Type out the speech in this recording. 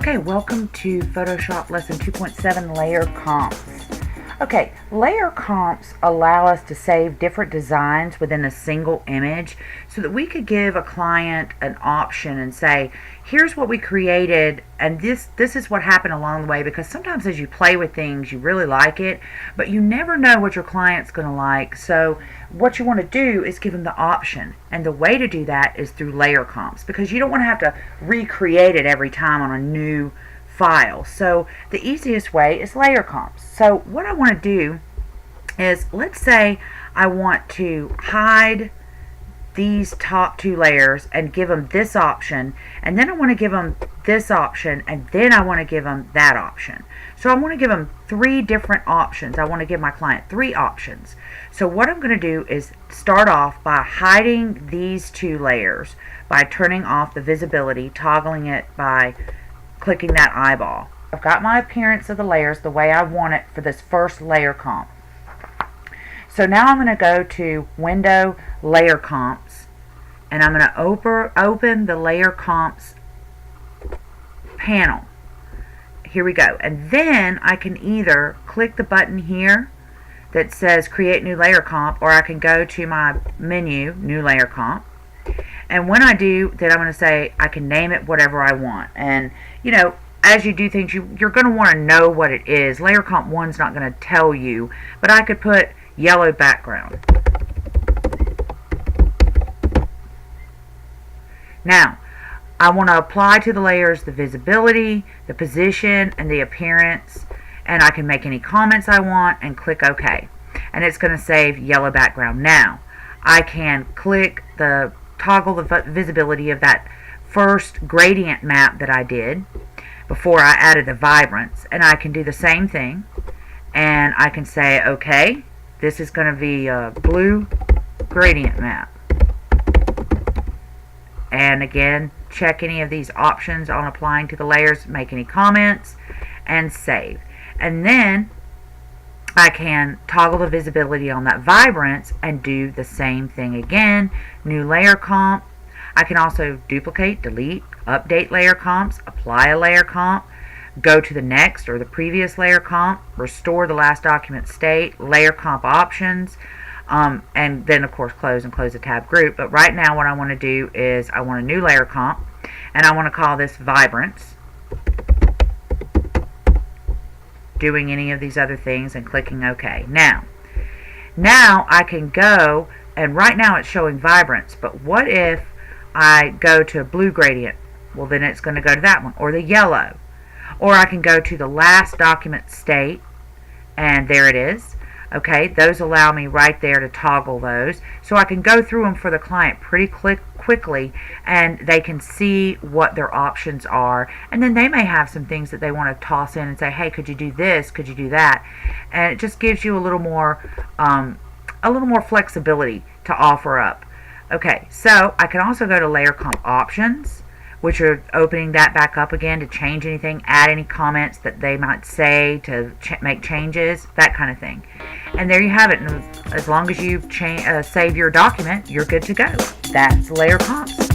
Okay, welcome to Photoshop Lesson 2.7 Layer Comps. Okay, layer comps allow us to save different designs within a single image so that we could give a client an option and say, here's what we created and this is what happened along the way, because sometimes as you play with things you really like it, but you never know what your client's going to like. So what you want to do is give them the option, and the way to do that is through layer comps, because you don't want to have to recreate it every time on a new file. So the easiest way is layer comps. So what I want to do is, let's say I want to hide these top two layers and give them this option, and then I want to give them this option, and then I want to give them that option. So I want to give them three different options. I want to give my client three options. So what I'm going to do is start off by hiding these two layers by turning off the visibility, toggling it by clicking that eyeball. I've got my appearance of the layers the way I want it for this first layer comp. So now I'm going to go to Window, Layer Comps, and I'm going to open the Layer Comps panel. Here we go. And then I can either click the button here that says Create New Layer Comp, or I can go to my menu, New Layer Comp. And when I do, then I'm going to say I can name it whatever I want. And you know, as you do things, you're going to want to know what it is. Layer Comp 1's not going to tell you, but I could put yellow background. Now, I want to apply to the layers the visibility, the position, and the appearance, and I can make any comments I want and click OK. And it's going to save yellow background. Now, I can toggle the visibility of that first gradient map that I did before I added the vibrance, and I can do the same thing, and I can say okay, this is going to be a blue gradient map, and again check any of these options on applying to the layers, make any comments, and save. And then I can toggle the visibility on that vibrance and do the same thing again. New layer comp. I can also duplicate, delete, update layer comps, apply a layer comp, go to the next or the previous layer comp, restore the last document state, layer comp options, and then of course close the tab group. But right now what I want to do is I want a new layer comp, and I want to call this vibrance, doing any of these other things and clicking OK. Now I can go, and right now it's showing vibrance, but what if I go to a blue gradient? Well, then it's going to go to that one, or the yellow. Or I can go to the last document state, and there it is. Okay, those allow me right there to toggle those, so I can go through them for the client pretty quickly, and they can see what their options are, and then they may have some things that they want to toss in and say, hey, could you do this, could you do that, and it just gives you a little more flexibility to offer up. Okay, so I can also go to Layer Comp Options, which are opening that back up again to change anything, add any comments that they might say, to make changes, that kind of thing. And there you have it. And as long as you save your document, you're good to go. That's Layer Comps.